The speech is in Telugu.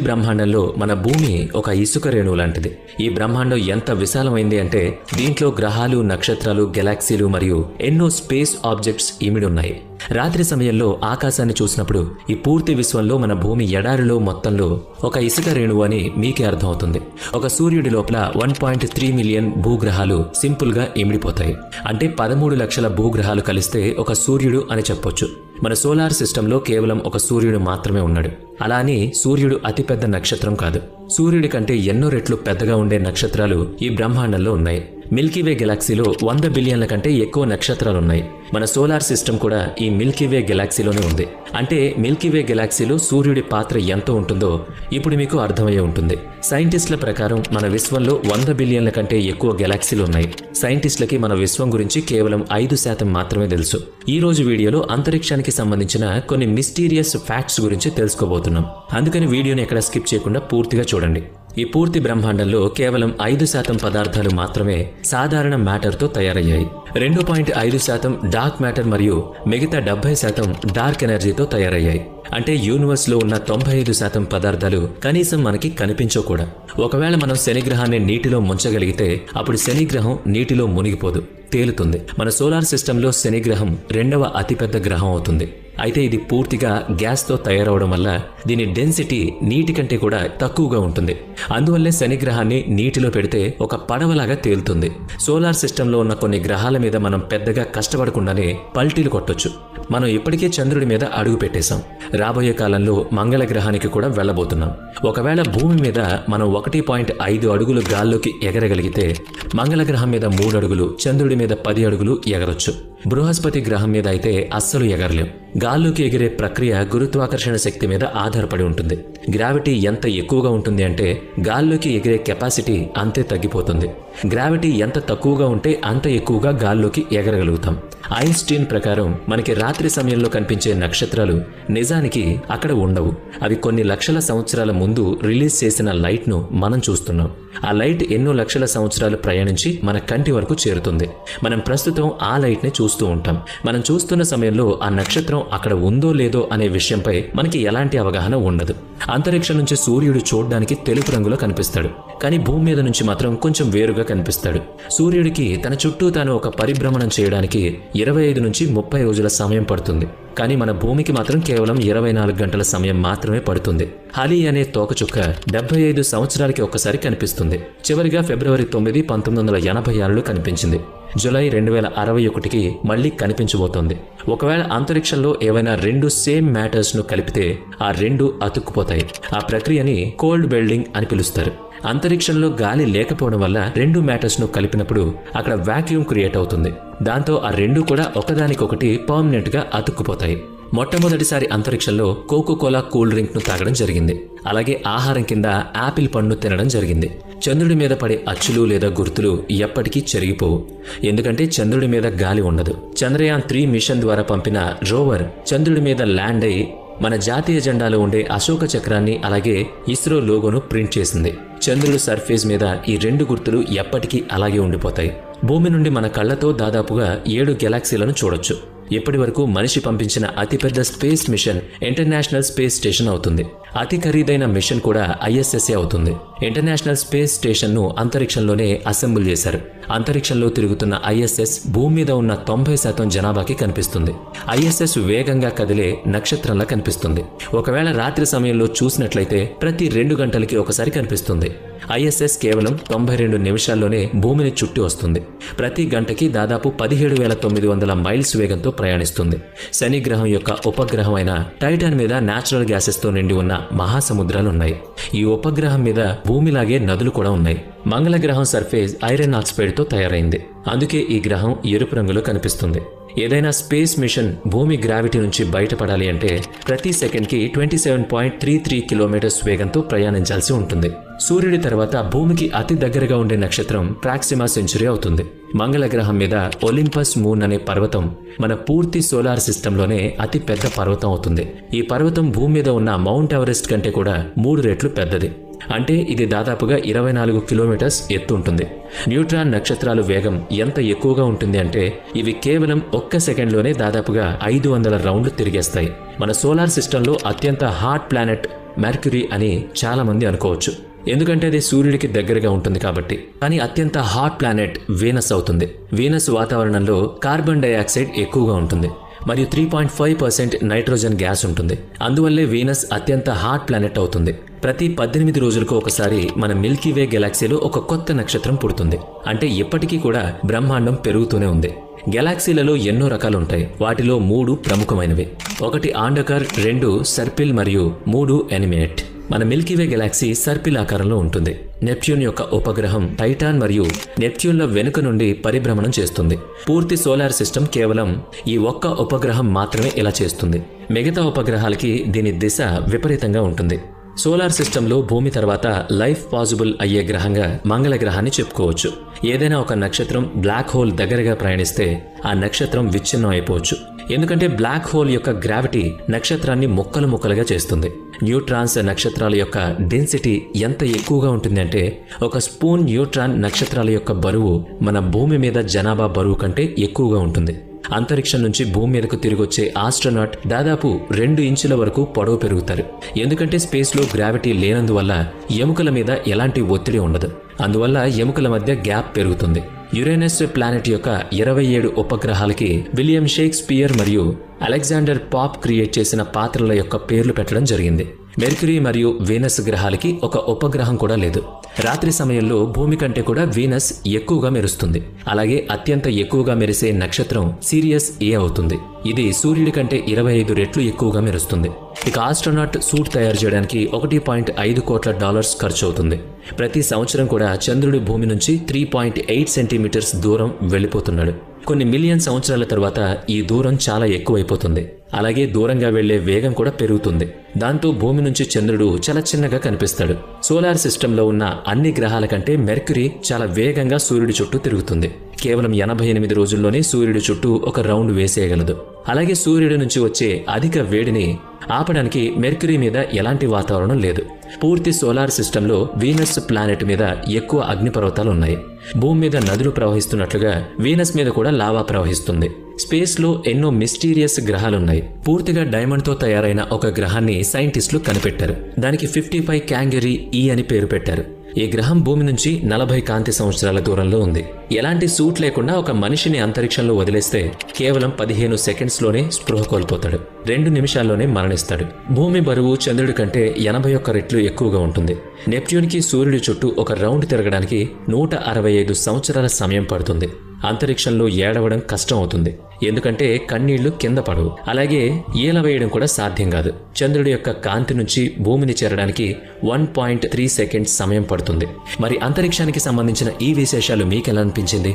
బ్రహ్మాండంలో మన భూమి ఒక ఇసుక రేణువు లాంటిది. ఈ బ్రహ్మాండం ఎంత విశాలమైంది అంటే దీంట్లో గ్రహాలు, నక్షత్రాలు, గెలాక్సీలు మరియు ఎన్నో స్పేస్ ఆబ్జెక్ట్స్ ఇమిడి ఉన్నాయి. రాత్రి సమయంలో ఆకాశాన్ని చూసినప్పుడు ఈ పూర్తి విశ్వంలో మన భూమి ఎడారిలో మొత్తంలో ఒక ఇసుక రేణువు అని మీకే అర్థమవుతుంది. ఒక సూర్యుడి లోపల 1.3 మిలియన్ భూగ్రహాలు సింపుల్ గా ఇమిడిపోతాయి. అంటే 13 లక్షల భూగ్రహాలు కలిస్తే ఒక సూర్యుడు అని చెప్పొచ్చు. మన సోలార్ సిస్టంలో కేవలం ఒక సూర్యుడు మాత్రమే ఉన్నాడు. అలా అని సూర్యుడు అతిపెద్ద నక్షత్రం కాదు. సూర్యుడి కంటే ఎన్నో రెట్లు పెద్దగా ఉండే నక్షత్రాలు ఈ బ్రహ్మాండంలో ఉన్నాయి. మిల్కీవే గెలాక్సీలో 100 బిలియన్ల కంటే ఎక్కువ నక్షత్రాలున్నాయి. మన సోలార్ సిస్టమ్ కూడా ఈ మిల్కీవే గెలాక్సీలోనే ఉంది. అంటే మిల్కీవే గెలాక్సీలో సూర్యుడి పాత్ర ఎంత ఉంటుందో ఇప్పుడు మీకు అర్థమయ్యే ఉంటుంది. సైంటిస్టుల ప్రకారం మన విశ్వంలో 100 బిలియన్ల కంటే ఎక్కువ గెలాక్సీలు ఉన్నాయి. సైంటిస్టులకి మన విశ్వం గురించి కేవలం 5% మాత్రమే తెలుసు. ఈ రోజు వీడియోలో అంతరిక్షానికి సంబంధించిన కొన్ని మిస్టీరియస్ ఫ్యాక్ట్స్ గురించి తెలుసుకోబోతున్నాం. అందుకని వీడియోని ఎక్కడ స్కిప్ చేయకుండా పూర్తిగా చూడండి. ఈ పూర్తి బ్రహ్మాండంలో కేవలం 5% పదార్థాలు మాత్రమే సాధారణ మ్యాటర్తో తయారయ్యాయి. 2.5% డార్క్ మ్యాటర్ మరియు మిగతా 70% డార్క్ ఎనర్జీతో తయారయ్యాయి. అంటే యూనివర్స్లో ఉన్న 95% పదార్థాలు కనీసం మనకి కనిపించవు కూడా. ఒకవేళ మనం శనిగ్రహాన్ని నీటిలో ముంచగలిగితే అప్పుడు శనిగ్రహం నీటిలో మునిగిపోదు, తేలుతుంది. మన సోలార్ సిస్టంలో శనిగ్రహం 2వ అతిపెద్ద గ్రహం అవుతుంది. అయితే ఇది పూర్తిగా గ్యాస్తో తయారవడం వల్ల దీని డెన్సిటీ నీటి కంటే కూడా తక్కువగా ఉంటుంది. అందువల్లే శనిగ్రహాన్ని నీటిలో పెడితే ఒక పడవలాగా తేలుతుంది. సోలార్ సిస్టంలో ఉన్న కొన్ని గ్రహాల మీద మనం పెద్దగా కష్టపడకుండానే పల్టీలు కొట్టొచ్చు. మనం ఇప్పటికే చంద్రుడి మీద అడుగు పెట్టేశాం. రాబోయే కాలంలో మంగళ గ్రహానికి కూడా వెళ్ళబోతున్నాం. ఒకవేళ భూమి మీద మనం 1.5 అడుగులు గాల్లోకి ఎగరగలిగితే మంగళ గ్రహం మీద 3 అడుగులు, చంద్రుడి మీద 10 అడుగులు ఎగరొచ్చు. బృహస్పతి గ్రహం మీద అయితే అస్సలు ఎగరలేం. గాల్లోకి ఎగిరే ప్రక్రియ గురుత్వాకర్షణ శక్తి మీద ఆధారపడి ఉంటుంది. గ్రావిటీ ఎంత ఎక్కువగా ఉంటుంది అంటే గాల్లోకి ఎగిరే కెపాసిటీ అంతే తగ్గిపోతుంది. గ్రావిటీ ఎంత తక్కువగా ఉంటే అంత ఎక్కువగా గాల్లోకి ఎగరగలుగుతాం. ఐన్స్టీన్ ప్రకారం మనకి రాత్రి సమయంలో కనిపించే నక్షత్రాలు నిజానికి అక్కడ ఉండవు. అవి కొన్ని లక్షల సంవత్సరాల ముందు రిలీజ్ చేసిన లైట్ను మనం చూస్తున్నాం. ఆ లైట్ ఎన్నో లక్షల సంవత్సరాలు ప్రయాణించి మన కంటి వరకు చేరుతుంది. మనం ప్రస్తుతం ఆ లైట్ని చూస్తూ ఉంటాం. మనం చూస్తున్న సమయంలో ఆ నక్షత్రం అక్కడ ఉందో లేదో అనే విషయంపై మనకి ఎలాంటి అవగాహన ఉండదు. అంతరిక్షం నుంచి సూర్యుడు చూడడానికి తెలుపు రంగులో కనిపిస్తాడు, కానీ భూమి మీద నుంచి మాత్రం కొంచెం వేరుగా కనిపిస్తాడు. సూర్యుడికి తన చుట్టూ తాను ఒక పరిభ్రమణం చేయడానికి 25 నుంచి 30 రోజుల సమయం పడుతుంది. కానీ మన భూమికి మాత్రం కేవలం 24 గంటల సమయం మాత్రమే పడుతుంది. హలీ అనే తోకచుక్క 75 సంవత్సరాలకి ఒక్కసారి కనిపిస్తుంది. చివరిగా ఫిబ్రవరి 9, 1986లో కనిపించింది. జూలై 2061కి మళ్లీ కనిపించబోతోంది. ఒకవేళ అంతరిక్షంలో ఏవైనా 2 సేమ్ మ్యాటర్స్ను కలిపితే ఆ 2 అతుక్కుపోతాయి. ఆ ప్రక్రియని కోల్డ్ వెల్డింగ్ అని పిలుస్తారు. అంతరిక్షంలో గాలి లేకపోవడం వల్ల 2 మ్యాటర్స్ను కలిపినప్పుడు అక్కడ వాక్యూమ్ క్రియేట్ అవుతుంది. దాంతో ఆ 2 కూడా ఒకదానికొకటి పర్మనెంట్గా అతుక్కుపోతాయి. మొట్టమొదటిసారి అంతరిక్షంలో కోకోకోలా కూల్ డ్రింక్ను తాగడం జరిగింది. అలాగే ఆహారం కింద యాపిల్ పండును తినడం జరిగింది. చంద్రుడి మీద పడే అచ్చులు లేదా గుర్తులు ఎప్పటికీ చెరిగిపోవు. ఎందుకంటే చంద్రుడి మీద గాలి ఉండదు. చంద్రయాన్ 3 మిషన్ ద్వారా పంపిన రోవర్ చంద్రుడి మీద ల్యాండ్ అయి మన జాతీయ జెండాలో ఉండే అశోక చక్రాన్ని అలాగే ఇస్రో లోగోను ప్రింట్ చేసింది. చంద్రుడి సర్ఫేస్ మీద ఈ 2 గుర్తులు ఎప్పటికీ అలాగే ఉండిపోతాయి. భూమి నుండి మన కళ్ళతో దాదాపుగా 7 గెలాక్సీలను చూడొచ్చు. ఇప్పటి వరకు మనిషి పంపించిన అతిపెద్ద space machine international space station అవుతుంది. అతి ఖరీదైన మిషన్ కూడా ISSఏ అవుతుంది. ఇంటర్నేషనల్ స్పేస్ స్టేషన్ను అంతరిక్షంలోనే అసెంబుల్ చేశారు. అంతరిక్షంలో తిరుగుతున్న ISS భూమి మీద ఉన్న 90% జనాభాకి కనిపిస్తుంది. ISS వేగంగా కదిలే నక్షత్రంలా కనిపిస్తుంది. ఒకవేళ రాత్రి సమయంలో చూసినట్లయితే ప్రతి 2 గంటలకి ఒకసారి కనిపిస్తుంది. ISS కేవలం 92 నిమిషాల్లోనే భూమిని చుట్టి వస్తుంది. ప్రతి గంటకి దాదాపు 17,900 మైల్స్ వేగంతో ప్రయాణిస్తుంది. శని గ్రహం యొక్క ఉపగ్రహం అయిన టైటాన్ మీద న్యాచురల్ గ్యాసెస్తో నిండి ఉన్న మహాసముద్రాలున్నాయి. ఈ ఉపగ్రహం మీద భూమిలాగే నదులు కూడా ఉన్నాయి. మంగళ గ్రహం సర్ఫేస్ ఐరన్ ఆక్సైడ్తో తయారైంది. అందుకే ఈ గ్రహం ఎరుపు రంగులో కనిపిస్తుంది. ఏదైనా స్పేస్ మిషన్ భూమి గ్రావిటీ నుంచి బయటపడాలి అంటే ప్రతి సెకండ్కి 27.33 కిలోమీటర్స్ వేగంతో ప్రయాణించాల్సి ఉంటుంది. సూర్యుడి తర్వాత భూమికి అతి దగ్గరగా ఉండే నక్షత్రం ప్రాక్సిమా సెంచురీ అవుతుంది. మంగళ గ్రహం మీద ఒలింపస్ మూన్ అనే పర్వతం మన పూర్తి సోలార్ సిస్టంలోనే అతి పెద్ద పర్వతం అవుతుంది. ఈ పర్వతం భూమి మీద ఉన్న మౌంట్ ఎవరెస్ట్ కంటే కూడా 3 రెట్లు పెద్దది. అంటే ఇది దాదాపుగా 24 కిలోమీటర్స్ ఎత్తు ఉంటుంది. న్యూట్రాన్ నక్షత్రాలు వేగం ఎంత ఎక్కువగా ఉంటుంది అంటే ఇవి కేవలం 1 సెకండ్లోనే దాదాపుగా 500 రౌండ్లు తిరిగేస్తాయి. మన సోలార్ సిస్టంలో అత్యంత హాట్ ప్లానెట్ మెర్క్యూరీ అని చాలా మంది అనుకోవచ్చు, ఎందుకంటే అది సూర్యుడికి దగ్గరగా ఉంటుంది కాబట్టి. కానీ అత్యంత హాట్ ప్లానెట్ వీనస్ అవుతుంది. వీనస్ వాతావరణంలో కార్బన్ డైఆక్సైడ్ ఎక్కువగా ఉంటుంది మరియు 3.5% నైట్రోజన్ గ్యాస్ ఉంటుంది. అందువల్లే వీనస్ అత్యంత హాట్ ప్లానెట్ అవుతుంది. ప్రతి 18 రోజులకు ఒకసారి మన మిల్కీవే గెలాక్సీలో ఒక కొత్త నక్షత్రం పుడుతుంది. అంటే ఇప్పటికీ కూడా బ్రహ్మాండం పెరుగుతూనే ఉంది. గెలాక్సీలలో ఎన్నో రకాలు ఉంటాయి. వాటిలో 3 ప్రముఖమైనవి. 1 ఆండకర్, 2 సర్పిల్ మరియు 3 ఎనిమేట్. మన మిల్కీవే గెలాక్సీ సర్పిల్ ఆకారంలో ఉంటుంది. నెప్ట్యూన్ యొక్క ఉపగ్రహం టైటాన్ మరియు నెప్ట్యూన్ల వెనుక నుండి పరిభ్రమణం చేస్తుంది. పూర్తి సోలార్ సిస్టమ్ కేవలం ఈ ఒక్క ఉపగ్రహం మాత్రమే ఇలా చేస్తుంది. మిగతా ఉపగ్రహాలకి దీని దిశ విపరీతంగా ఉంటుంది. సోలార్ సిస్టంలో భూమి తర్వాత లైఫ్ పాసిబుల్ అయ్యే గ్రహంగా మంగళ గ్రహాన్ని చెప్పుకోవచ్చు. ఏదైనా ఒక నక్షత్రం బ్లాక్ హోల్ దగ్గరగా ప్రయాణిస్తే ఆ నక్షత్రం విచ్ఛిన్నం అయిపోవచ్చు. ఎందుకంటే బ్లాక్ హోల్ యొక్క గ్రావిటీ నక్షత్రాన్ని ముక్కలు ముక్కలుగా చేస్తుంది. న్యూట్రాన్స్ నక్షత్రాల యొక్క డెన్సిటీ ఎంత ఎక్కువగా ఉంటుందంటే ఒక స్పూన్ న్యూట్రాన్ నక్షత్రాల యొక్క బరువు మన భూమి మీద జనాభా బరువు కంటే ఎక్కువగా ఉంటుంది. అంతరిక్షం నుంచి భూమి మీదకు తిరిగొచ్చే ఆస్ట్రోనాట్ దాదాపు 2 ఇంచుల వరకు పొడవు పెరుగుతారు. ఎందుకంటే స్పేస్లో గ్రావిటీ లేనందువల్ల ఎముకల మీద ఎలాంటి ఒత్తిడి ఉండదు. అందువల్ల ఎముకల మధ్య గ్యాప్ పెరుగుతుంది. యురేనస్ ప్లానెట్ యొక్క 27 ఉపగ్రహాలకి విలియం షేక్స్పియర్ మరియు అలెగ్జాండర్ పాప్ క్రియేట్ చేసిన పాత్రల యొక్క పేర్లు పెట్టడం జరిగింది. మెర్క్యూరీ మరియు వీనస్ గ్రహాలకి ఒక ఉపగ్రహం కూడా లేదు. రాత్రి సమయంలో భూమి కంటే కూడా వీనస్ ఎక్కువగా మెరుస్తుంది. అలాగే అత్యంత ఎక్కువగా మెరిసే నక్షత్రం సిరియస్ ఏ అవుతుంది. ఇది సూర్యుడి కంటే 25 రెట్లు ఎక్కువగా మెరుస్తుంది. ఇక ఆస్ట్రోనాట్ సూట్ తయారు చేయడానికి $1.5 కోట్ల ఖర్చు అవుతుంది. ప్రతి సంవత్సరం కూడా చంద్రుడి భూమి నుంచి 3.8 సెంటీమీటర్స్ దూరం వెళ్ళిపోతున్నాడు. కొన్ని మిలియన్ సంవత్సరాల తర్వాత ఈ దూరం చాలా ఎక్కువైపోతుంది. అలాగే దూరంగా వెళ్లే వేగం కూడా పెరుగుతుంది. దాంతో భూమి నుంచి చంద్రుడు చాలా చిన్నగా కనిపిస్తాడు. సోలార్ సిస్టంలో ఉన్న అన్ని గ్రహాల కంటే మెర్క్యూరీ చాలా వేగంగా సూర్యుడి చుట్టూ తిరుగుతుంది. కేవలం 88 రోజుల్లోనే సూర్యుడి చుట్టూ ఒక రౌండ్ వేసేయగలదు. అలాగే సూర్యుడి నుంచి వచ్చే అధిక వేడిని ఆపడానికి మెర్క్యూరీ మీద ఎలాంటి వాతావరణం లేదు. పూర్తి సోలార్ సిస్టంలో వీనస్ ప్లానెట్ మీద ఎక్కువ అగ్నిపర్వతాలు ఉన్నాయి. భూమి మీద నదులు ప్రవహిస్తున్నట్లుగా వీనస్ మీద కూడా లావా ప్రవహిస్తుంది. స్పేస్లో ఎన్నో మిస్టీరియస్ గ్రహాలున్నాయి. పూర్తిగా డైమండ్తో తయారైన ఒక గ్రహాన్ని సైంటిస్టులు కనిపెట్టారు. దానికి 55 క్యాంగరీ ఈ అని పేరు పెట్టారు. ఈ గ్రహం భూమి నుంచి 40 కాంతి సంవత్సరాల దూరంలో ఉంది. ఎలాంటి సూట్ లేకుండా ఒక మనిషిని అంతరిక్షంలో వదిలేస్తే కేవలం 15 సెకండ్స్లోనే స్పృహ కోల్పోతాడు. 2 నిమిషాల్లోనే మరణిస్తాడు. భూమి బరువు చంద్రుడి కంటే 81 రెట్లు ఎక్కువగా ఉంటుంది. నెప్ట్యూన్కి సూర్యుడి చుట్టూ ఒక రౌండ్ తిరగడానికి 165 సంవత్సరాల సమయం పడుతుంది. అంతరిక్షంలో ఏడవడం కష్టం అవుతుంది. ఎందుకంటే కన్నీళ్లు కింద పడవు. అలాగే ఈల వేయడం కూడా సాధ్యం కాదు. చంద్రుడి యొక్క కాంతి నుంచి భూమిని చేరడానికి 1.3 సెకండ్స్ సమయం పడుతుంది. మరి అంతరిక్షానికి సంబంధించిన ఈ విశేషాలు మీకెలా అనిపించింది?